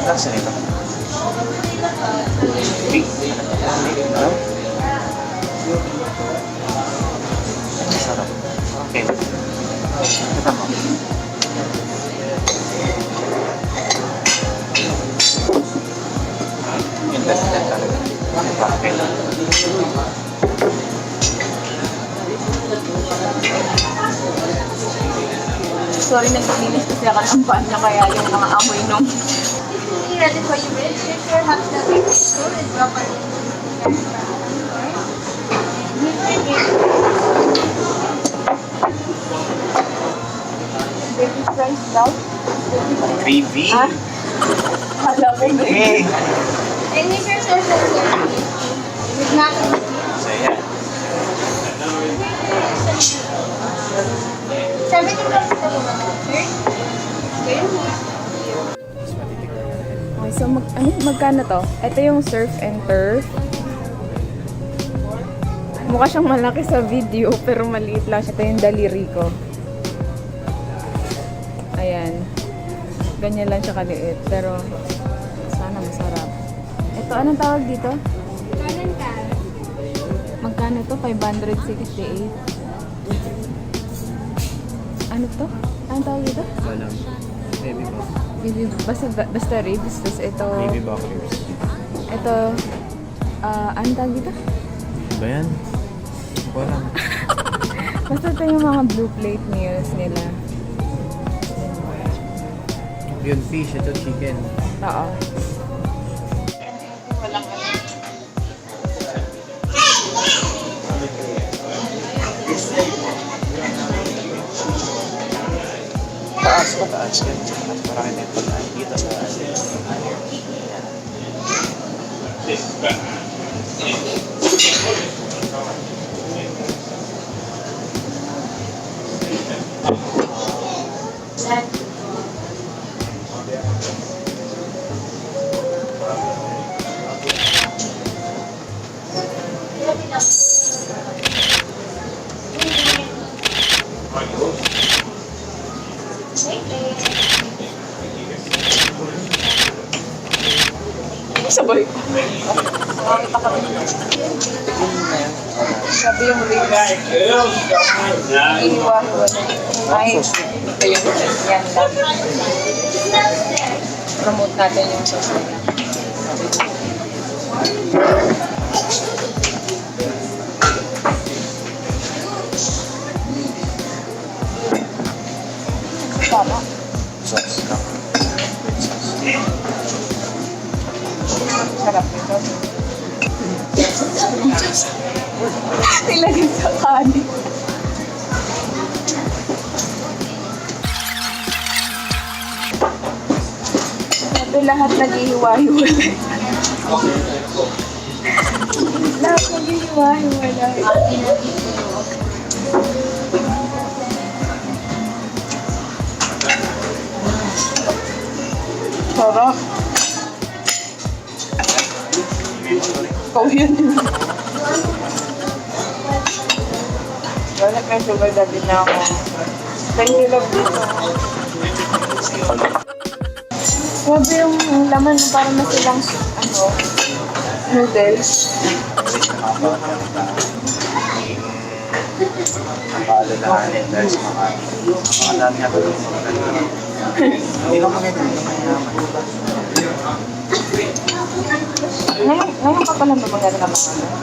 lasa nito? Big? Ano? Sarap. Okay. Ito mo. Interesting talaga. Okay lang. Sorry, naglilinis kasi ako ng pan niya kaya yung mga amoy nung... Ready for you, Rich. If you're happy that we can go and drop our baby fries daw. Gravy? Ah? Kala ko ba? Hey! And if you're social, with naka. So, yan. 70 grams na po ba? Sir? Okay, so magkano to? Ito yung surf and turf. Mukha siyang malaki sa video pero maliit lang siya. Ito yung daliri ko. Ayan. Ganyan lang siya kaliit. Pero sana masarap. Ito, anong tawag dito? Kanan ka. Magkano to? 568. Ano to? Anong tawag dito? Walang. Baby back. Baby, basta ribs. Tapos ito... Baby back ribs. Ito... anong tawag dito? Ba yan? Walang. Basta ito yung mga blue plate meals nila. Yun, fish. Ito chicken. Oo. Taas pa, taas ka. Mas marami na ito dito sa Sabay ko. Nakakita kami. Sabi yung ribs. Iiwan ko. Ay, ito yung yan lang. Promote natin yung sauce nila. Tama. sauce lang. Sarap nito. Ilagay sa kanin. Ito lahat naghihiwa-hiwalay. Lahat naghihiwa-hiwalay. Sarap. Ikaw yun. Wala may sugar daddy na ako. Thank you, love dito. Sabi yung laman parang na silang noodles. Nakaalalahanin dahil sa mga dami na ito yung mga ganun. Hindi ko maganda yung mayaman. Ngayon pa pala maganda na mga ano?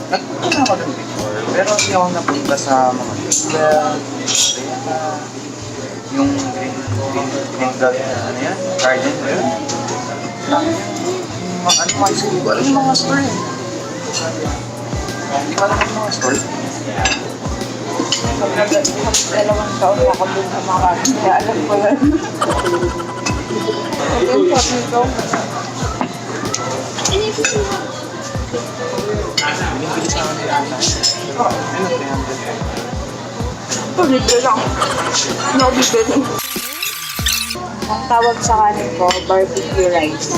Nagpunta ako ng before, pero hindi ako napunta sa mga Bigla, yung green dot, ano yan? Garden ba yun? Ano mga school? Hindi ko alam yung mga store eh. Hindi ko alam yung mga store. Dalawang taon na ako dun sa mga kaya alam ko yan. Ito yung shot nito. Binibili sa akin nila. Ano, 300. Ito, libre lang. Nakabibili. Ang tawag sa kanin ko, barbecue rice.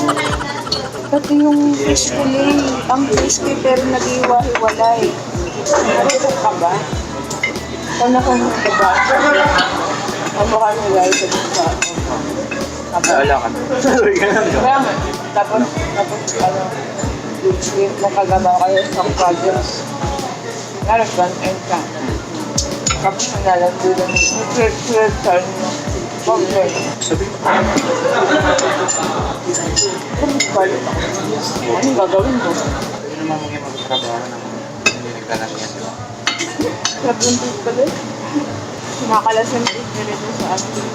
Pati yung fish fillet. Ang crispy pero nag-iwa-hiwalay. Narito ka ba? Ano ka mo diba? Ano ka mo guys? Naala ka. Sabi ka lang. Kaya nga, tapos, yung makagawa kayo sa projects. Ngayon, front-end ka. Tapos nalalagdo lang yung third turn mo. Okay. Sabi ko. Anong gagawin mo? Pwede naman maging magtrabaho ng hindi nagdanas niya sila. Sabi yung truth pala. Nakakalasan yung dito sa akin.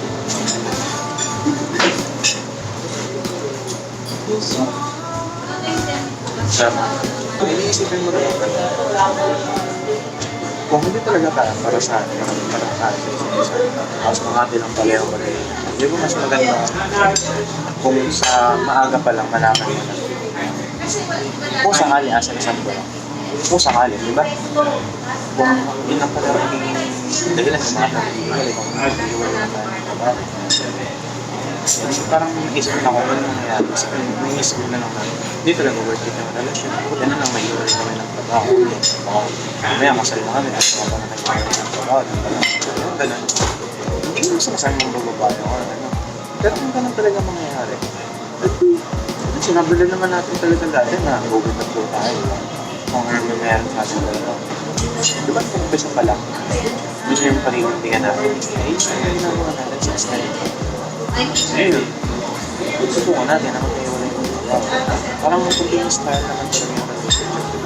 Sama. Iniisipin mo rin. Kung hindi talaga para sa akin, para sa akin, tapos mga atin ang pareho-pareho. Hindi mo mas maganda kung sa maaga pa lang malaman mo na. Kung sakali, asa isang buwan. Kung sakali, di ba? Kung yun ang pala magiging dahilan ng mga nag-iwalay, kung nag-iwalay na tayo ng trabaho. Parang naisip na kung ano nangyayari. Kasi naisip ko na lang na hindi talaga worth it yung relasyon. Kung ano lang may iwalay kami ng trabaho. Mamaya masal na kami at mga pa na nag-iwalay ng trabaho. Ganun. Hindi ko gusto masal ng bababae o ano. Pero kung ganun talaga mangyayari. Sinabi lang naman natin talaga dati na bugod na po tayo. Kung ano meron sa atin talaga. Di ba kung umpisa pa lang, yun yung paninindigan natin. Eh, hindi na mga natin sa style. Ayun. Susuko natin na magkaiwalay yung trabaho. Parang magpunting style naman talaga yung relationship.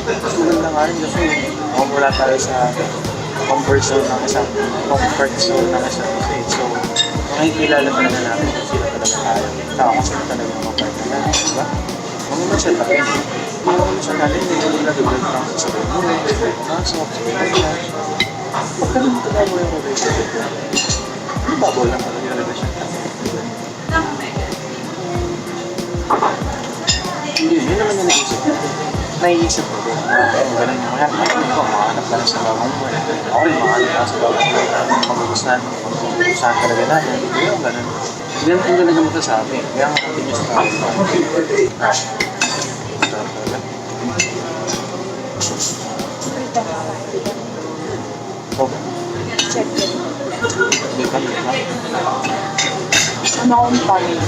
Mas maganda nga rin kasi mawala tayo sa comfort zone ng isang So, makikilala talaga natin kung sino talaga tayo. Saka kung sino talaga yung comfort na natin, diba? Mamamasyal natin. Mamamasyal natin, hindi mo nag-build lang sa sabi mo. Pumasok, sabi mo. Pagka naman talaga mo yung relationship na, ano ba lang talaga yung relationship natin? Hindi, yun naman yung naisip ko. Naiisip ko din na ganun yung mga makahanap ka na sa bagong mo. Ako rin makahanap ka sa bagong mo. Magugustuhan talaga natin. Yung ganun. Ganun kung ganun yung masasabi. Kaya nga natin yung sa bagong mo. Ito talaga. Okay. Check it. Hindi ka. Ano akong pangin?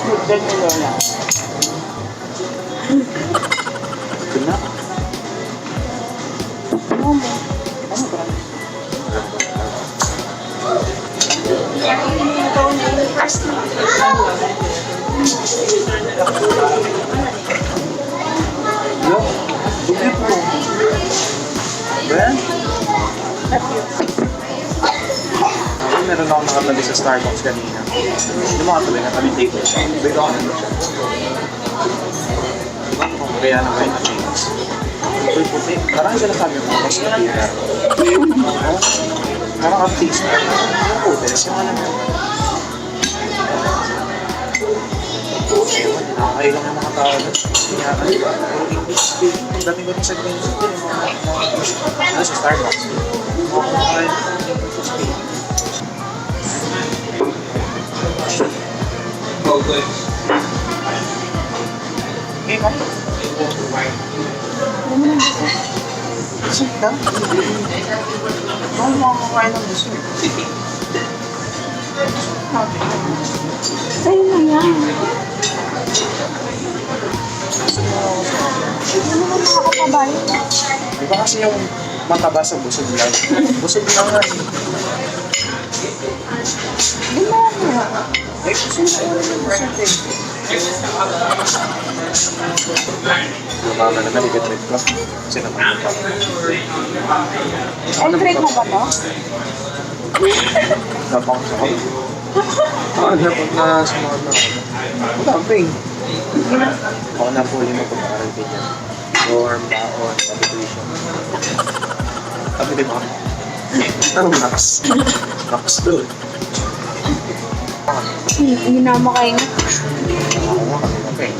Higdan ni Lola. Ito na. Ano mo? Ano ba? Hello? Bukit mo. Ben? Ako meron akong nakatabi sa Starbucks kanina. Yung mga tabi, natabi table siya. Bigla ako nandun siya. Diba? Kung kaya na kayo na change. Puti. Parang sinasabi mo, mas na-fever. Oo. Parang artist. Yung putis, yung alam mo. Nakakailang yung mga tao doon. Kaya puro English speaking. Ang daming ganun sa English speaking. Ano sa Starbucks? Mga kumakain ng English speaking. Okay ka? Ano mo nang gusto? Sit down. Ano mga kumakain ng gusto? Sa'yo na yan. Ano naman nakakapabayo? Di ba kasi yung mataba sa busog lang? Busog lang nga. Di ba yan? Eh, busog lang yung busog eh. Lumama na naligat-rit ko. Kasi naman yung pag... Entry mo ba to? Napang sa ako. Dapat na sumunod na ako. Camping. Ako na po 5 pag-aaral din yan. Dorm, baon, habituation. Sabi din mo. Ano max? Max doon. Hindi na makain. Ako nga kami okay.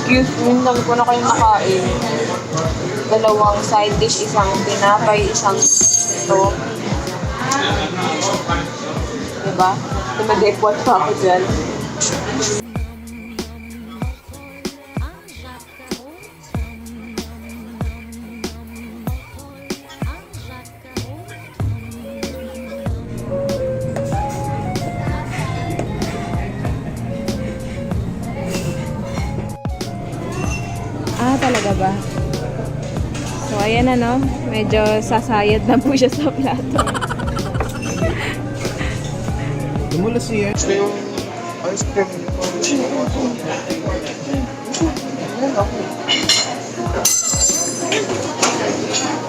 Excuse me, dami ko na kayo nakain. 2 side dish, isang tinapay, isang ito. Diba? Tumadepot pa ako dyan. Ah, talaga ba? So, ayan na, no? Medyo sasayad na po siya sa plato. Dumulas siya. Gusto yung ice cream.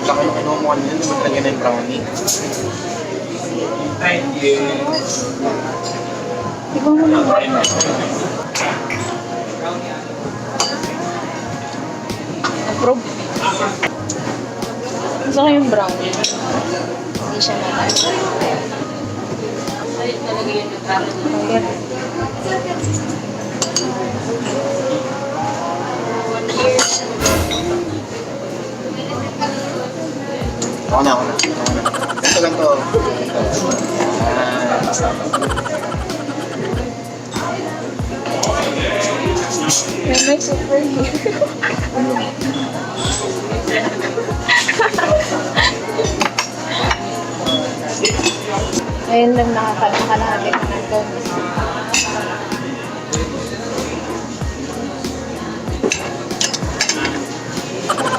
Laki nung kinuha mo kanina, di ba talaga na yung brownie? Iba mo na ba? Approve. Gusto ko yung brown. Hindi siya mataas. Ayan. Ako na. Ganito lang to. May super here. Ayun lang nakakalahati na ito.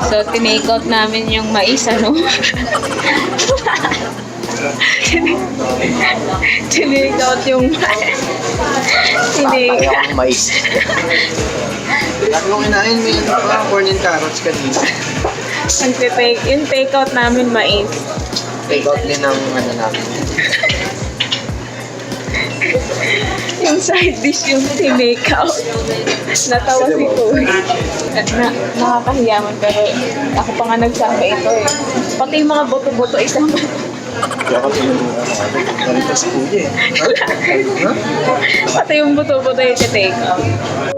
So, tinake out namin yung mais, ano? Tinake out yung mais. Tatay akong mais. Lagi kong kinain, may corn and carrots kanina. Yung take out namin mais. Take out din ang ano namin. Yung side dish yung tinake out. Natawa si Kuya. Nakakahiya man, pero ako pa nga nagsabi ito eh. Pati yung mga buto-buto isang Kaya kasi yung ganito si Kuya eh. Pati yung buto-buto yung take out.